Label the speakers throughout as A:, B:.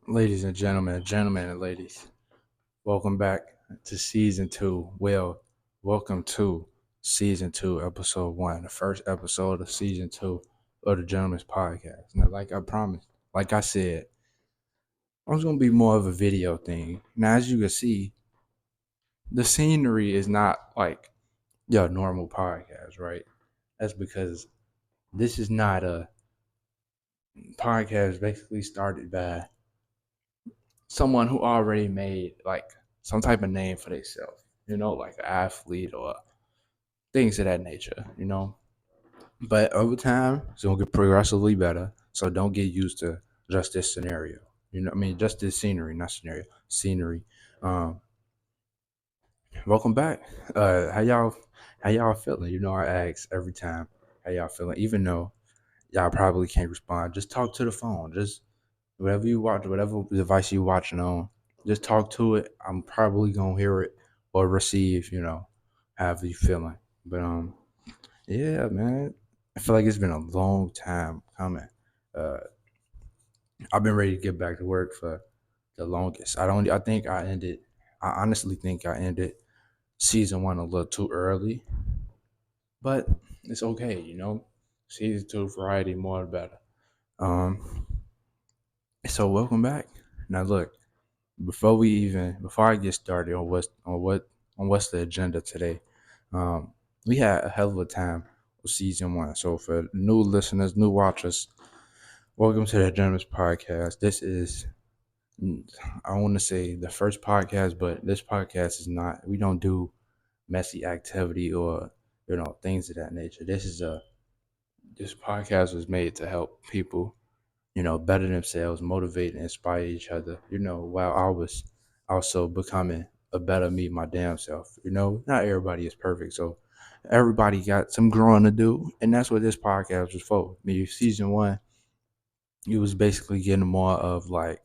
A: Ladies and gentlemen and ladies, welcome back to season two. Well, welcome to season two, episode one, the first episode of season two of the Gentleman's Podcast. Now, like I promised, like I said, I was gonna be more of a video thing. Now, as you can see, the scenery is not like your normal podcast, right? That's because this is not a podcast basically started by someone who already made like some type of name for themselves, like an athlete or things of that nature. But over time, it's gonna get progressively better. So don't get used to just this scenario. Just this scenery, not scenario, scenery. Um, welcome back. How y'all feeling? I ask every time how y'all feeling, even though y'all probably can't respond. Just talk to the phone. Just whatever you watch, whatever device you watching on, just talk to it. I'm probably gonna hear it or receive, however you feeling. But yeah, man, I feel like it's been a long time coming. Uh, I've been ready to get back to work for the longest. I think I ended. I honestly think I ended season one a little too early, but it's okay. Season two variety more the better. Um, so welcome back. Now look, before I get started on what's the agenda today, we had a hell of a time with season one. So for new listeners, new watchers, welcome to the Genesis Podcast. This is, I want to say, the first podcast, but this podcast is not. We don't do messy activity or things of that nature. This podcast was made to help people better themselves, motivate and inspire each other, while I was also becoming a better me, my damn self. Not everybody is perfect. So everybody got some growing to do. And that's what this podcast was for. Season one, it was basically getting more of like,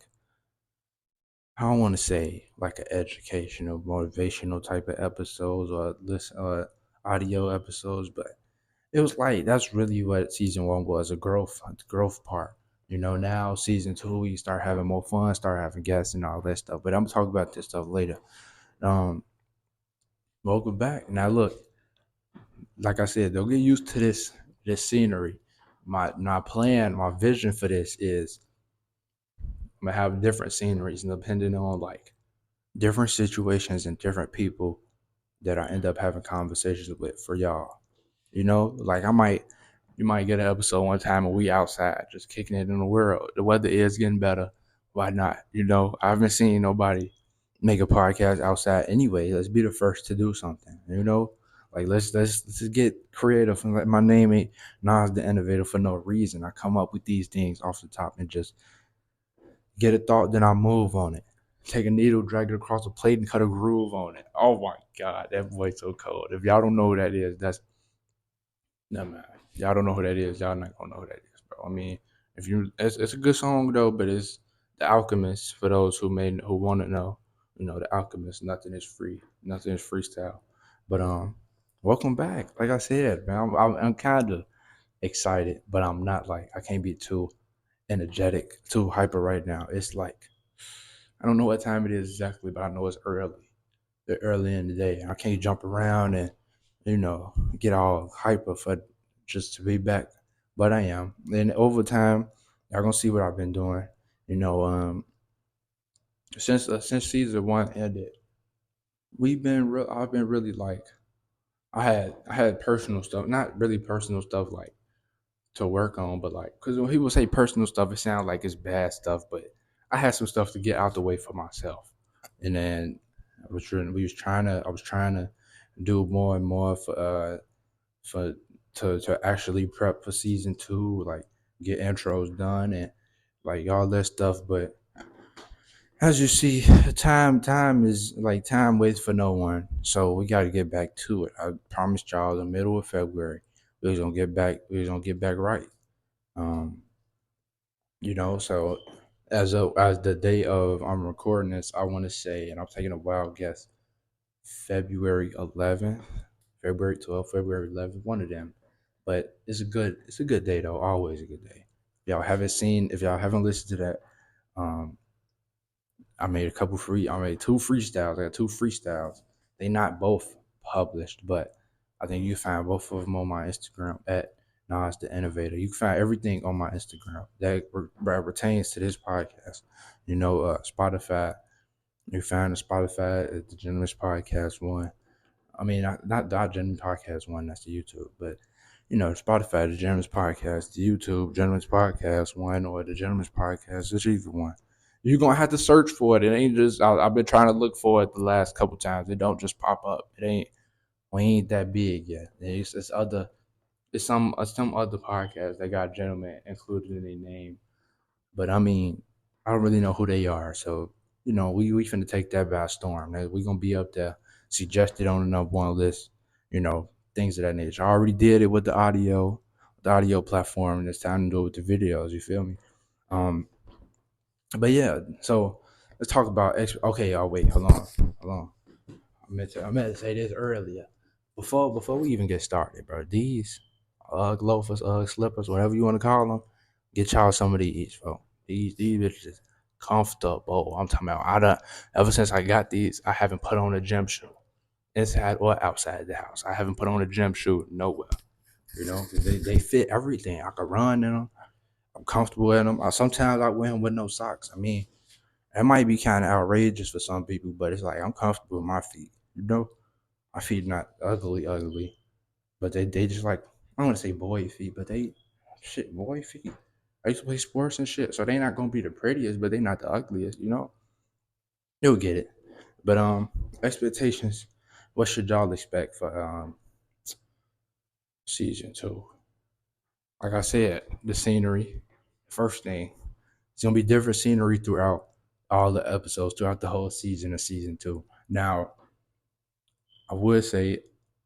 A: I don't want to say like an educational, motivational type of episodes or listen audio episodes, but it was like that's really what season one was, a growth part. Now season two, we start having more fun, start having guests and all that stuff. But I'm talking about this stuff later. Um, welcome back. Now look, like I said, don't get used to this scenery. My plan, my vision for this is I'm gonna have different sceneries, and depending on like different situations and different people that I end up having conversations with for y'all. Like you might get an episode one time and we outside just kicking it in the world. The weather is getting better. Why not? I haven't seen nobody make a podcast outside anyway. Let's be the first to do something. Like let's just get creative and let my name ain't Nas the Innovator for no reason. I come up with these things off the top and just get a thought, then I move on it. Take a needle, drag it across a plate, and cut a groove on it. Oh my god, that boy's so cold. If y'all don't know who that is, that's no man. Y'all don't know who that is. Y'all not gonna know who that is, bro. If it's a good song though, but it's The Alchemist for those who want to know. The Alchemist. Nothing is free. Nothing is freestyle. But welcome back. Like I said, man, I'm kind of excited, but I'm not like I can't be too energetic, too hyper right now. It's like I don't know what time it is exactly, but I know it's early. They're early in the day. I can't jump around and get all hyper for just to be back, but I am. And over time, y'all gonna see what I've been doing. You know, um, since season one ended, I've been really like I had personal stuff, not really personal stuff like to work on, but like because when people say personal stuff, it sounds like it's bad stuff, but I had some stuff to get out the way for myself, and then I was trying to do more and more for to actually prep for season two, like get intros done and like all that stuff. But as you see, time waits for no one. So we got to get back to it. I promised y'all the middle of February we was gonna get back. We was gonna get back right. Um, so as the day of I'm recording this, I want to say, and I'm taking a wild guess, February 11th, February 12th, February 11th, one of them. But it's a good day though, always a good day. If y'all haven't listened to that, um, I made two freestyles. I got two freestyles. They not both published, but I think you can find both of them on my Instagram at Nas the Innovator. You can find everything on my Instagram that pertains to this podcast. Spotify. You find the Spotify at the Gentleman's Podcast One. I mean, not the Gentleman's Podcast One. That's the YouTube, but Spotify, the Gentleman's Podcast, the YouTube, Gentleman's Podcast One, or the Gentleman's Podcast. It's either one. You're gonna have to search for it. It ain't just. I've been trying to look for it the last couple times. It don't just pop up. It ain't. We ain't that big yet. It's other. It's some other podcasts that got gentleman included in their name. But I mean, I don't really know who they are. So we finna take that by storm. We gonna be up there, suggested on the number one list. You know, things of that nature. I already did it with the audio platform, and it's time to do it with the videos. You feel me? Um, but yeah. So let's talk about. Okay, y'all. Wait. Hold on. I meant to say this earlier. Before we even get started, bro. These loafers, slippers, whatever you want to call them, get y'all some of these, bro. These bitches comfortable. I'm talking about. I done ever since I got these, I haven't put on a gym shoe inside or outside the house. I haven't put on a gym shoe nowhere. 'Cause they fit everything. I can run in them. I'm comfortable in them. Sometimes I wear them with no socks. I mean, it might be kind of outrageous for some people, but it's like I'm comfortable with my feet. My feet not ugly, but they just like I don't want to say boy feet, but they shit boy feet. I used to play sports and shit, so they not gonna be the prettiest, but they not the ugliest. You'll get it. But expectations. What should y'all expect for season two? Like I said, the scenery. First thing, it's gonna be different scenery throughout all the episodes, throughout the whole season of season two. Now, I would say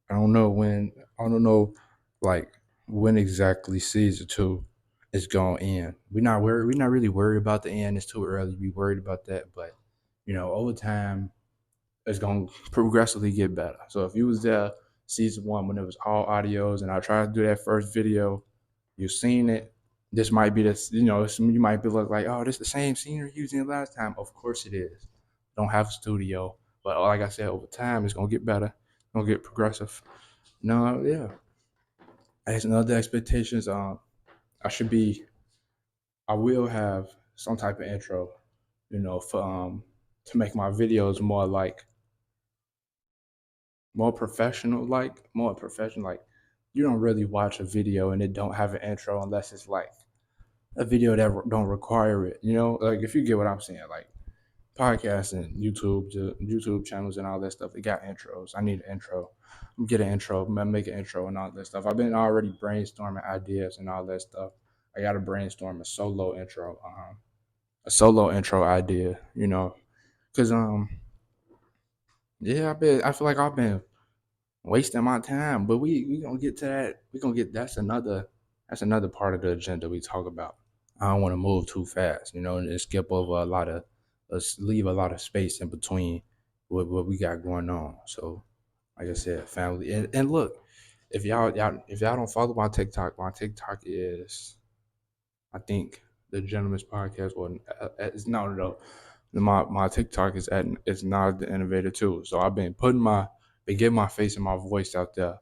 A: I don't know like when exactly season two is gonna end. We're not really worried about the end. It's too early to be worried about that. But over time it's gonna progressively get better. So if you was there season one when it was all audios and I tried to do that first video, you've seen it. This might be this, you might be like, oh, this the same scenery using last time. Of course it is. Don't have a studio. But like I said, over time it's gonna get better. It's gonna get progressive. No, yeah. As another expectations, I should be I will have some type of intro, for to make my videos more professional. Like you don't really watch a video and it don't have an intro unless it's like a video that don't require it. Like if you get what I'm saying, like podcasts and YouTube channels and all that stuff. They got intros. I need an intro. Get an intro, make an intro and all that stuff. I've been already brainstorming ideas and all that stuff. I got to brainstorm a solo intro idea. Because yeah, I feel like I've been wasting my time, but we gonna get to that. We gonna get that's another part of the agenda we talk about. I don't want to move too fast, and skip over leave a lot of space in between what we got going on. So, like I said, family, and look, if y'all don't follow my TikTok is, I think the Gentleman's Podcast or it's no. My TikTok is not the innovator too. So I've been been getting my face and my voice out there,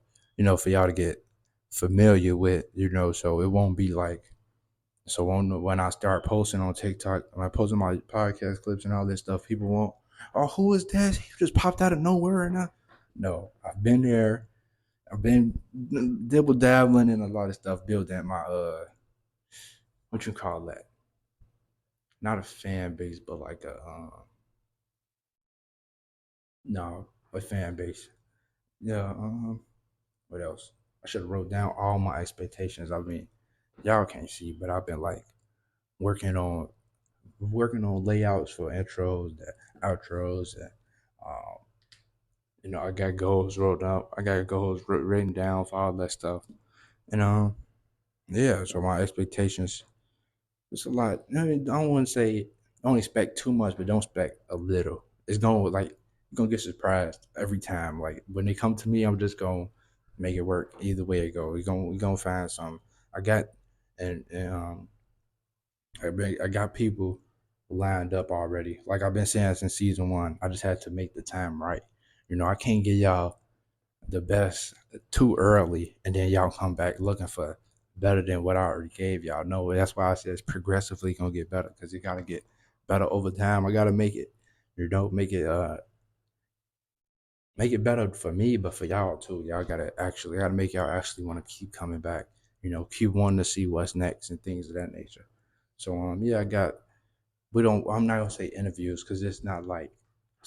A: for y'all to get familiar with, so it won't be like so when I start posting on TikTok, when I posting my podcast clips and all this stuff, people won't. Oh, who is this? He just popped out of nowhere, and no, I've been there. I've been dibble dabbling in a lot of stuff, building my what you call that? Not a fan base, but like a no, a fan base. Yeah. What else? I should have wrote down all my expectations. I mean, y'all can't see, but I've been like working on layouts for intros, the outros, and um, I got goals wrote out. I got goals written down for all that stuff, and yeah. So my expectations, it's a lot. I mean, I don't want to say don't expect too much, but don't expect a little. It's gonna like you're gonna get surprised every time. Like when they come to me, I'm just gonna make it work either way it goes. We gonna find something. I got and I got people lined up already. Like I've been saying since season one, I just had to make the time right. I can't give y'all the best too early and then y'all come back looking for better than what I already gave y'all. No, that's why I said it's progressively gonna get better because it gotta get better over time. I gotta make it, make it better for me, but for y'all too. Y'all gotta make y'all actually want to keep coming back. Keep wanting to see what's next and things of that nature. So yeah, I got. We don't. I'm not gonna say interviews because it's not like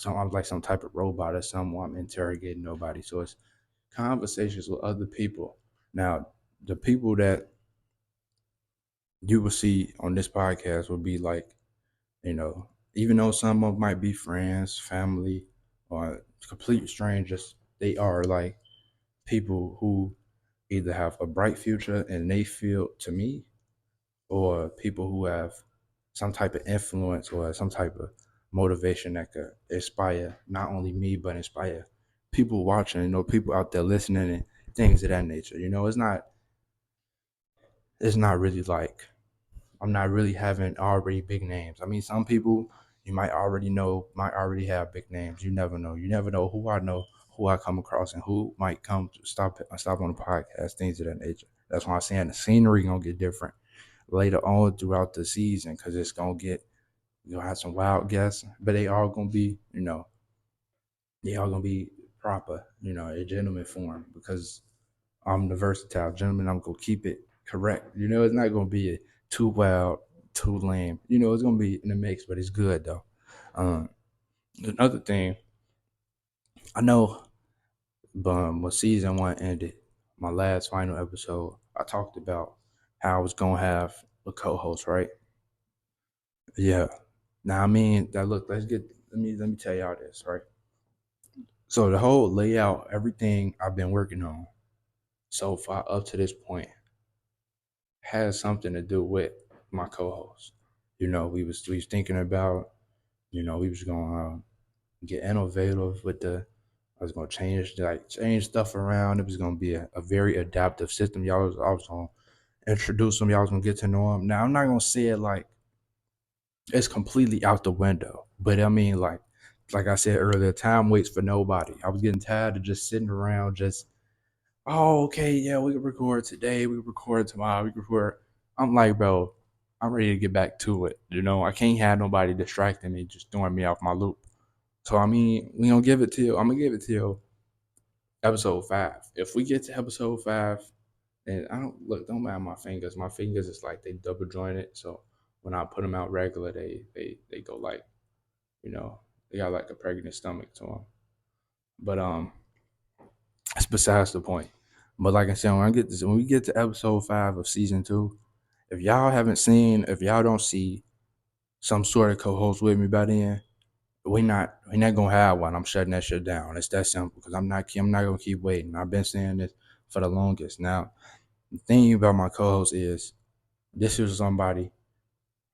A: I'm like some type of robot or something. I'm interrogating nobody. So it's conversations with other people. Now, the people that you will see on this podcast will be like, even though some of them might be friends, family, or complete strangers, they are like people who either have a bright future and they feel to me, or people who have some type of influence or some type of motivation that could inspire not only me but inspire people watching, people out there listening and things of that nature. It's not really like I'm not really having already big names. I mean, some people you might already have big names. You never know. You never know who I know, who I come across, and who might come to stop on the podcast, things of that nature. That's why I'm saying the scenery gonna get different later on throughout the season because it's gonna get you'll have some wild guests, but they all gonna be proper, a gentleman form because I'm the versatile gentleman. I'm gonna keep it correct. It's not gonna be too wild, too lame. It's gonna be in the mix, but it's good though. Um, Another thing, I know, when season one ended, my last final episode, I talked about how I was gonna have a co-host, right? Yeah. Now, I mean, that look. Let me tell y'all this, right? So the whole layout, everything I've been working on so far up to this point has something to do with my co-host. We was thinking about, we was gonna get innovative with the. I was gonna change stuff around. It was gonna be a very adaptive system. I was gonna introduce them. Y'all was gonna get to know them. Now I'm not gonna say it like it's completely out the window, but I mean like I said earlier, time waits for nobody. I was getting tired of just sitting around just oh, okay, yeah, we can record today, we can record tomorrow, we can record. I'm like, bro, I'm ready to get back to it. I can't have nobody distracting me, just throwing me off my loop. So I mean, we gonna give it to you. I'm gonna give it to you. Episode 5. If we get to episode 5, and I don't mind my fingers. My fingers is like they double jointed, so when I put them out regular, they go like you know they got like a pregnant stomach to them. But that's besides the point. But like I said, when we get to episode 5 of season 2, if y'all don't see some sort of co-host with me by then, we not gonna have one. I'm shutting that shit down. It's that simple because I'm not gonna keep waiting. I've been saying this for the longest. Now the thing about my co-host is this is somebody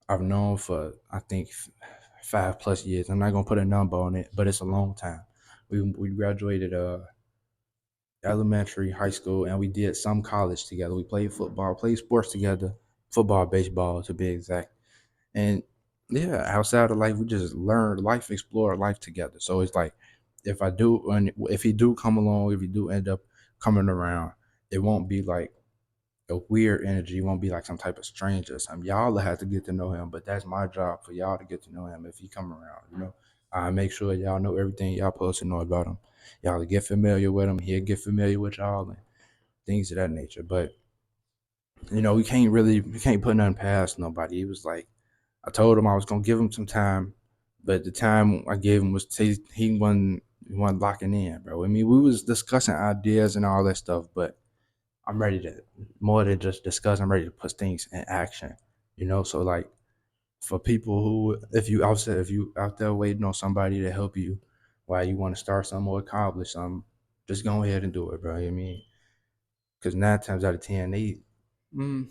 A: I've known for I think 5+ years. I'm not gonna put a number on it, but it's a long time. We graduated elementary, high school, and we did some college together. We played football, played sports together, football, baseball to be exact. And yeah, outside of life, we just learned life, explore life together. So it's like if he do come along, if he do end up coming around, it won't be like a weird energy. It won't be like some type of stranger or something. Y'all will have to get to know him, but that's my job for y'all to get to know him if he come around. I make sure y'all know everything y'all supposed to know about him. Y'all to get familiar with him. He'll get familiar with y'all and things of that nature. But we can't put nothing past nobody. He was like, I told him I was gonna give him some time, but the time I gave him was he wasn't locking in, bro. I mean, we was discussing ideas and all that stuff, but I'm ready to more than just discuss. I'm ready to put things in action. So like for people who, if you out there waiting on somebody to help you while you want to start something or accomplish something, just go ahead and do it, bro. I mean, because 9 times out of 10 mm,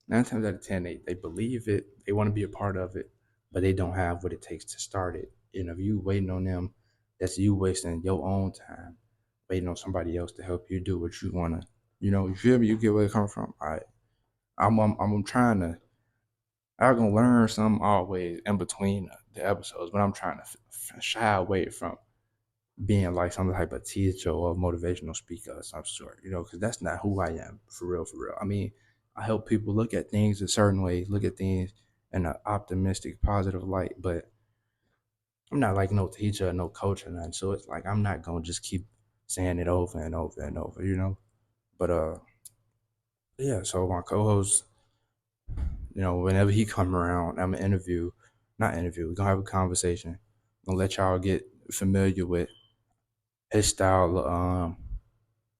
A: 9 times out of 10 they believe it, they want to be a part of it, but they don't have what it takes to start it. If you waiting on them, that's you wasting your own time, waiting on somebody else to help you do what you wanna. You feel me? You get where it come from. I'm trying to I'm gonna learn something always in between the episodes, but I'm trying to shy away from being like some type of teacher or motivational speaker of some sort, because that's not who I am for real, for real. I mean, I help people look at things a certain way, look at things in an optimistic, positive light, but I'm not like no teacher or no coach or nothing. So it's like I'm not gonna just keep saying it over and over and over. But yeah. So my co-host, whenever he come around, I'm gonna interview, not interview. We're gonna have a conversation. I'm gonna let y'all get familiar with his style,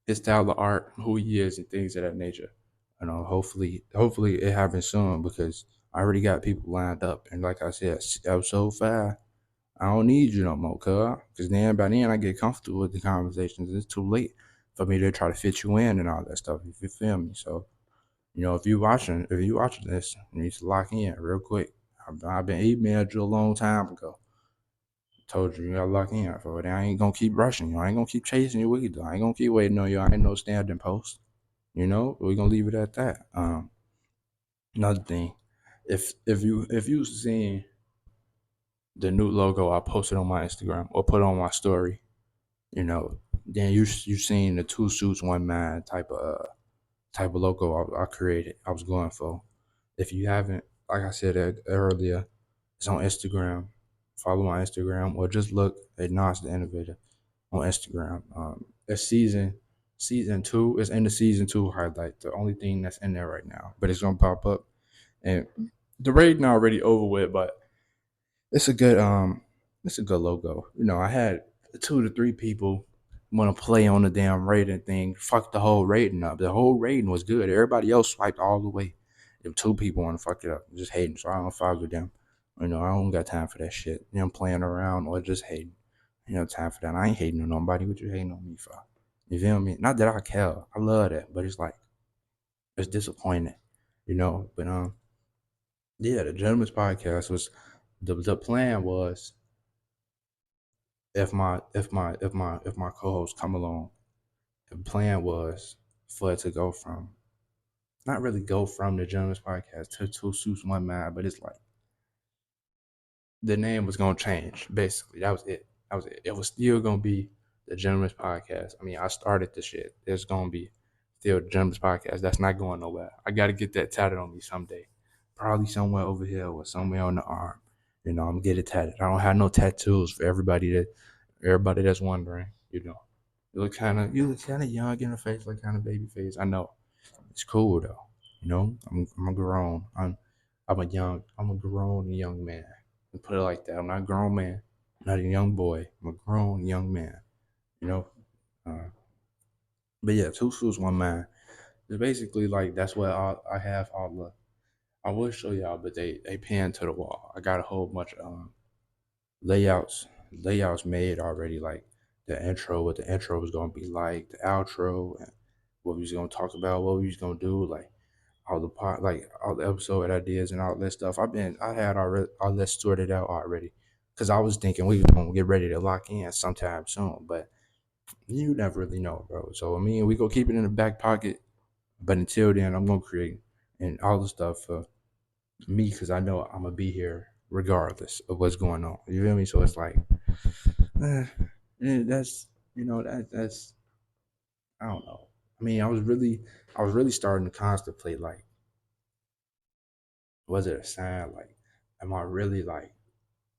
A: his style of art, who he is, and things of that nature. Hopefully it happens soon because I already got people lined up. And like I said, episode 5, I don't need you no more, because then by then I get comfortable with the conversations. It's too late for me to try to fit you in and all that stuff. If you feel me, so if you watching this, you need to lock in real quick. I've been emailed you a long time ago. Told you gotta lock in for it. I ain't gonna keep rushing you. I ain't gonna keep chasing you either. I ain't gonna keep waiting on you. I ain't no standing post. We're gonna leave it at that. Another thing, if you seen the new logo I posted on my Instagram or put on my story, then you seen the two suits one man type of logo I created. I was going for. If you haven't, like I said earlier, it's on Instagram. Follow my Instagram or just look at Nas the Innovator on Instagram. It's season 2. It's in the season 2 highlight. The only thing that's in there right now, but it's gonna pop up. And the rating already over with, but it's a good it's a good logo. I had 2 to 3 people want to play on the damn rating thing. Fuck the whole rating up. The whole rating was good. Everybody else swiped all the way. If 2 people want to fuck it up, just hating. So I don't follow them. I don't got time for that shit. Playing around or just hating. Time for that. I ain't hating on nobody. What you hating on me for? You feel me? Not that I care. I love that, but it's like it's disappointing. But yeah, the Gentleman's Podcast was the plan was if my co-host come along, the plan was for it to go from not really go from the Gentleman's Podcast to Two Suits One Man, but it's like the name was gonna change. Basically, that was it. That was it. It was still gonna be the Gentleman's Podcast. I mean, I started the shit. There's gonna be still the Gentleman's Podcast. That's not going nowhere. I gotta get that tatted on me someday. Probably somewhere over here or somewhere on the arm. I'm gonna get it tatted. I don't have no tattoos for everybody that's wondering. You look kind of young in the face, like kind of baby face. I know. It's cool though. I'm a grown. I'm a grown young man. Put it like that. I'm not a grown man. I'm not a young boy. I'm a grown young man. You know. Uh, but yeah, two suits, one man. It's basically like that's what I have all the. I will show y'all, but they pinned to the wall. I got a whole bunch of layouts layouts made already, like the intro, what the intro was gonna be like, the outro, and what we was gonna talk about, what we was gonna do, like all the episode ideas and all that stuff. I had all that sorted out already, because I was thinking we was gonna get ready to lock in sometime soon, but you never really know, bro. So I mean, we gonna keep it in the back pocket, but until then, I'm gonna create and all the stuff for me because I know I'm gonna be here regardless of what's going on. You feel me? So it's like, eh, that's that's I don't know. I mean, I was really starting to contemplate like, was it a sign? Like, am I really like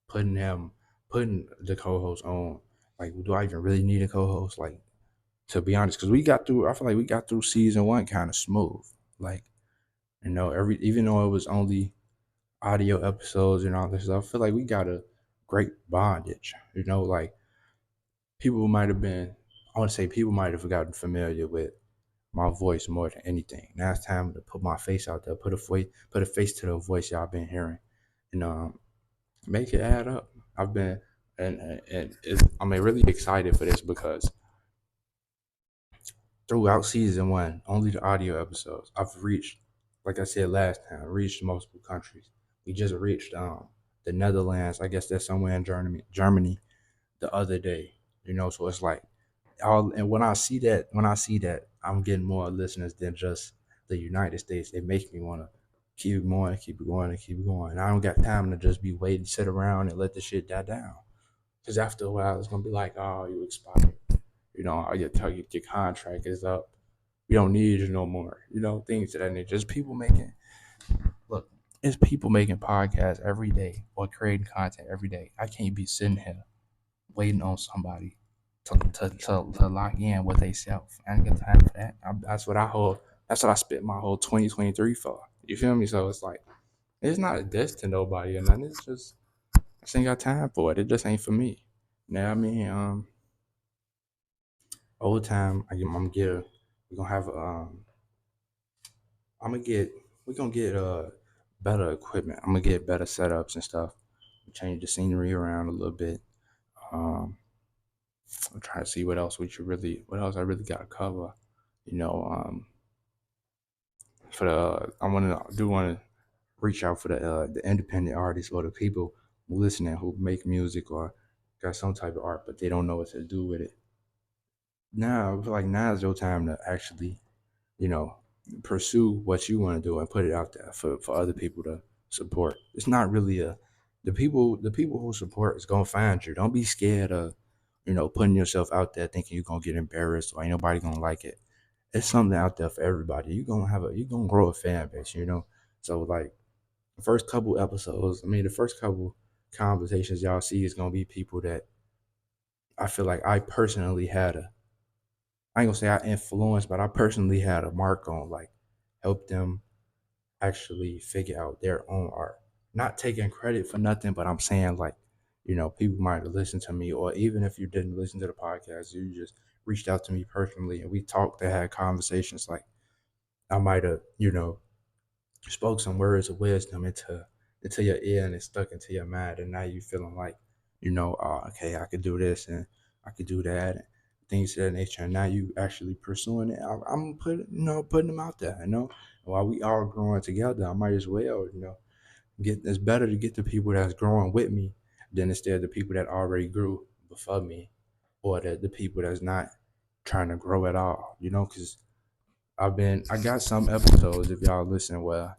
A: putting him, putting the co-host on? Like, do I even really need a co-host? Like, to be honest, because I feel like we got through season 1 kind of smooth. Like, even though it was only audio episodes and all this stuff, I feel like we got a great bondage. Like people might have been, I want to say people might have gotten familiar with my voice more than anything. Now it's time to put my face out there, put a face to the voice y'all been hearing, and make it add up. I've been I'm really excited for this because throughout season 1, only the audio episodes, I've reached, like I said last time, reached multiple countries. We just reached the Netherlands. I guess that's somewhere in Germany the other day. So it's like all, and when I see that I'm getting more listeners than just the United States, it makes me want to keep it going, keep it going, and keep it going. And I don't got time to just be waiting, sit around and let the shit die down. Because after a while, it's gonna be like, oh, you expired. Your contract is up. We don't need you no more. Things of that nature. Just people making look. It's people making podcasts every day or creating content every day. I can't be sitting here waiting on somebody to lock in with they self. I ain't got time for that. That's what I spent my whole 2023 for. You feel me? So it's like it's not a diss to nobody or nothing. It's just I just ain't got time for it. It just ain't for me. Now I mean, over time I'm get we're gonna have I'm gonna get we're gonna get better equipment. I'm gonna get better setups and stuff. Change the scenery around a little bit. Um, I'm trying to see what else I really gotta cover. You know, for the I want to reach out for the independent artists or the people listening who make music or got some type of art, but they don't know what to do with it. Now I feel like now is your time to actually, you know, pursue what you want to do and put it out there for other people to support. It's not really the people who support is gonna find you. Don't be scared of, putting yourself out there thinking you're gonna get embarrassed or ain't nobody gonna like it. It's something out there for everybody. You're gonna grow a fan base. So like the first couple episodes, I mean the first couple conversations y'all see is gonna be people that I feel like I ain't gonna say I influenced, but I personally had a mark on, like, help them actually figure out their own art. Not taking credit for nothing, but I'm saying, like, people might have listened to me, or even if you didn't listen to the podcast, you just reached out to me personally and we talked and had conversations. Like, I might have, spoke some words of wisdom into your ear and it stuck into your mind, and now you feeling like, okay, I could do this and I could do that, and things of that nature. And now you actually pursuing it. I'm putting them out there. While we all growing together, I might as well, get. It's better to get the people that's growing with me than instead of the people that already grew before me, or the people that's not trying to grow at all. Because I got some episodes, if y'all listen, where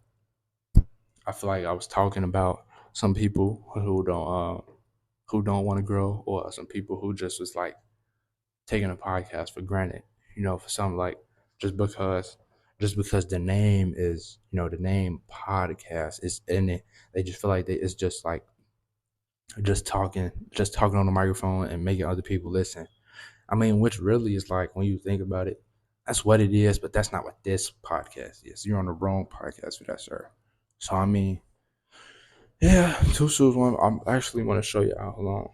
A: I feel like I was talking about some people who don't want to grow, or some people who just was like taking a podcast for granted. For something like just because just because the name is the name podcast is in it, they just feel like it's just like just talking on the microphone and making other people listen. I mean, which really is like when you think about it, that's what it is, but that's not what this podcast is. You're on the wrong podcast for that, sir. So I mean, yeah, two shoes. One. I actually want to show you how long.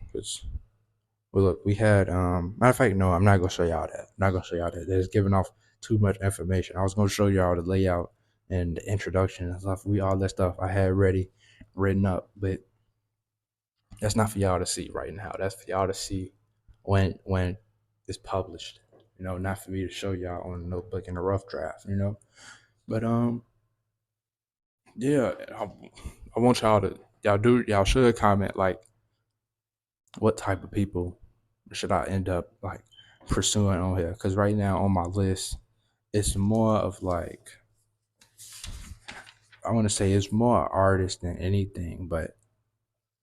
A: Well, look, we had matter of fact, no, I'm not gonna show y'all that. I'm not gonna show y'all that. That's giving off too much information. I was gonna show y'all the layout and the introduction and stuff. All that stuff I had ready, written up, but that's not for y'all to see right now. That's for y'all to see when it's published. Not for me to show y'all on a notebook in a rough draft. But yeah, I want y'all should comment like what type of people should I end up like pursuing on here? Because right now on my list, it's more of like I want to say it's more artists than anything. But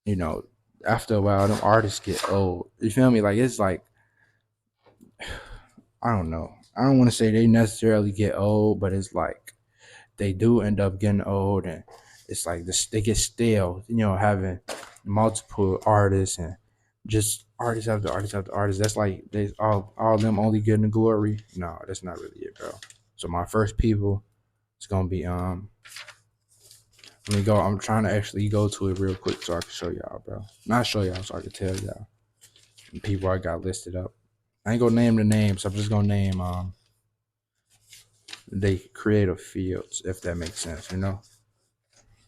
A: you know, after a while, them artists get old. You feel me? Like it's like I don't know. I don't want to say they necessarily get old, but it's like they do end up getting old, and it's like this they get stale. Having multiple artists and just artists after artists after artists. That's like they all of them only getting the glory. No, that's not really it, bro. So my first people is gonna be Let me go. I'm trying to actually go to it real quick so I can show y'all, bro. Not show y'all, so I can tell y'all the people I got listed up. I ain't gonna name the names. I'm just gonna name they creative fields, if that makes sense.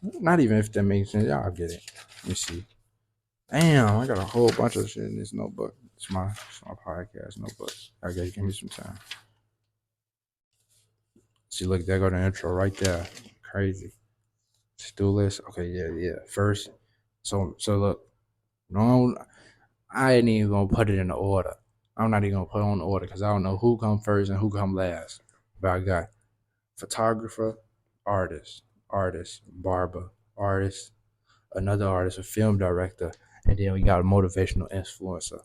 A: Not even if that makes sense. Y'all get it. Let me see. Damn, I got a whole bunch of shit in this notebook. It's my podcast notebook. Okay, give me some time. See, look, there go the intro right there. Crazy. Still list. Okay, yeah. First, so look, no, I ain't even gonna put it in the order. I'm not even gonna put it on the order because I don't know who come first and who come last. But I got photographer, artist, artist, barber, artist, another artist, a film director, and then we got a motivational influencer.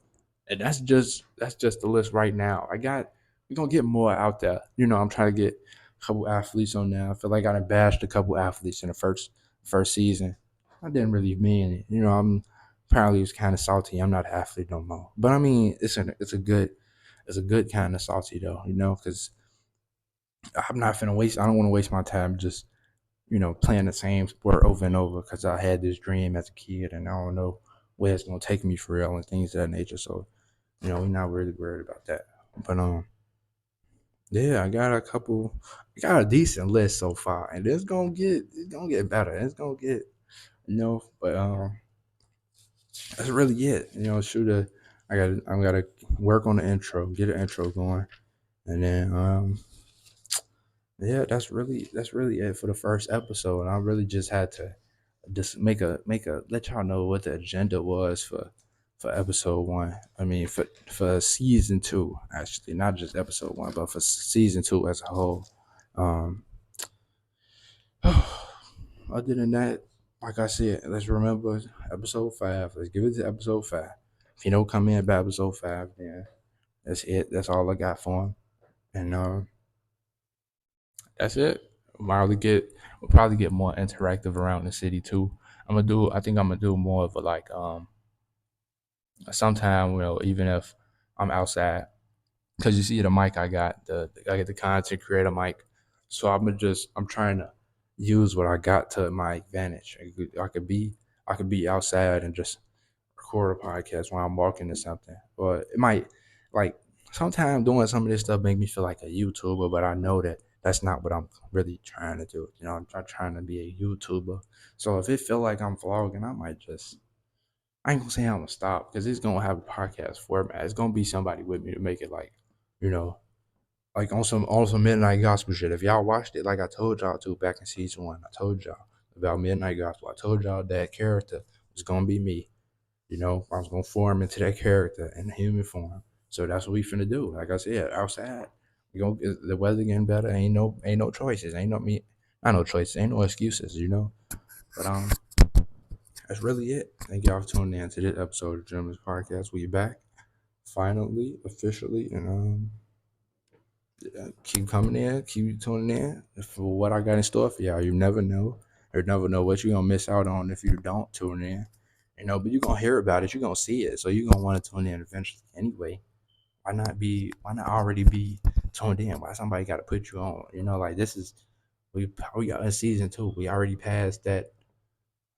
A: And that's just the list right now. We're gonna get more out there. I'm trying to get a couple athletes on there. I feel like I done bashed a couple athletes in the first season. I didn't really mean it. I'm apparently was kind of salty. I'm not an athlete no more. But I mean, it's a good kind of salty though. Because I'm not finna waste. I don't want to waste my time just playing the same sport over and over because I had this dream as a kid and I don't know where it's gonna take me for real and things of that nature. So, we're not really worried about that. But yeah, I got a decent list so far, and it's gonna get better. It's gonna get but that's really it. I gotta work on the intro, get an intro going, and then yeah, that's really it for the first episode. And I really just had to just make a let y'all know what the agenda was for episode one. I mean for season two, actually, not just episode one, but for season two as a whole. Um, other than that, like I said, let's remember episode five. Let's give it to episode five. If you don't come in by episode five, then that's it. That's all I got for him. And that's it. We'll probably get more interactive around the city too. I think I'm gonna do more of a like sometime, even if I'm outside, because you see the mic I get the content creator mic, so I'm trying to use what I got to my advantage. I could be outside and just record a podcast while I'm walking or something, or it might like sometimes doing some of this stuff make me feel like a YouTuber, but I know that that's not what I'm really trying to do. I'm not trying to be a YouTuber. So if it feel like I'm vlogging, I might just I ain't gonna say I'm gonna stop because it's gonna have a podcast format. It's gonna be somebody with me to make it like, you know, like on some midnight gospel shit. If y'all watched it, like I told y'all to back in season one, I told y'all about midnight gospel. I told y'all that character was gonna be me. I was gonna form into that character in human form. So that's what we finna do. Like I said, outside, the weather getting better. Ain't no choices. Ain't no me. Not no choices. Ain't no excuses. But that's really it. Thank y'all for tuning in to this episode of German's Podcast. We back finally, officially, and keep coming in, keep tuning in for what I got in store for y'all. You never know, or never know what you're gonna miss out on if you don't tune in. But you're gonna hear about it, you're gonna see it, so you're gonna want to tune in eventually anyway. Why not already be tuned in? Why somebody got to put you on? Like this is we got in season two. We already passed that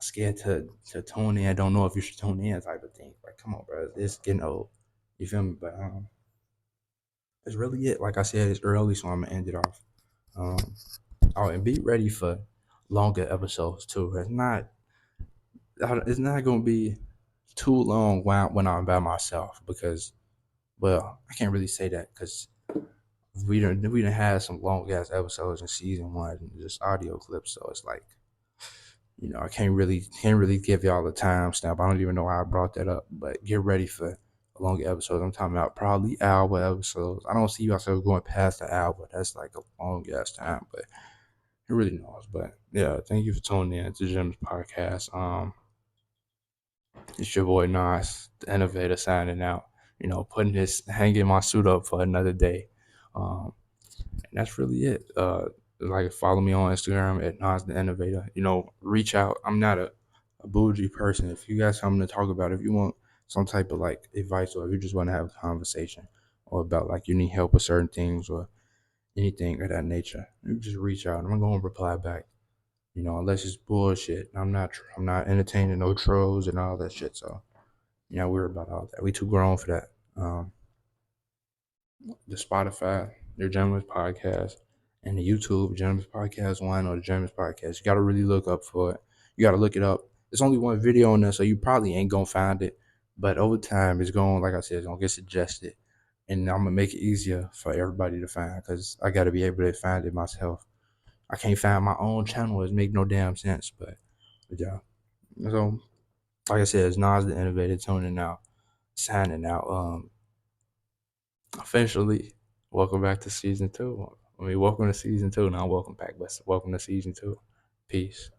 A: scared to tune in, don't know if you should tune in type of thing. Like, come on, bro, it's getting old. You feel me? But that's really it. Like I said, it's early, so I'm gonna end it off. Um, oh, and be ready for longer episodes too. It's not gonna be too long when I'm by myself because, well, I can't really say that because we done had some long ass episodes in season one, and just audio clips. So it's like I can't really give y'all the timestamp. I don't even know how I brought that up, but get ready for a longer episode. I'm talking about probably hour episodes. I don't see myself going past the hour. That's like a long ass time, but who really knows? But yeah, thank you for tuning in to Jim's podcast. It's your boy Nas, the innovator, signing out. Hanging my suit up for another day. And that's really it. Like follow me on Instagram at Nas the Innovator. Reach out. I'm not a bougie person. If you got something to talk about, if you want some type of like advice, or if you just want to have a conversation, or about like you need help with certain things or anything of that nature, you just reach out. I'm gonna reply back. Unless it's bullshit. I'm not entertaining no trolls and all that shit. So worry about all that. We too grown for that. The Spotify, their Gentleman's Podcast, and the YouTube Gentleman's Podcast One or the Gentleman's Podcast. You got to really look up for it. You got to look it up. There's only one video on there, so you probably ain't gonna find it. But over time, like I said, it's gonna get suggested, and I'm gonna make it easier for everybody to find because I got to be able to find it myself. I can't find my own channel. It make no damn sense. But yeah. So like I said, it's Nas the Innovator tuning out, signing out. Officially, welcome back to season two. I mean, welcome to season two. Not welcome back, but welcome to season two. Peace.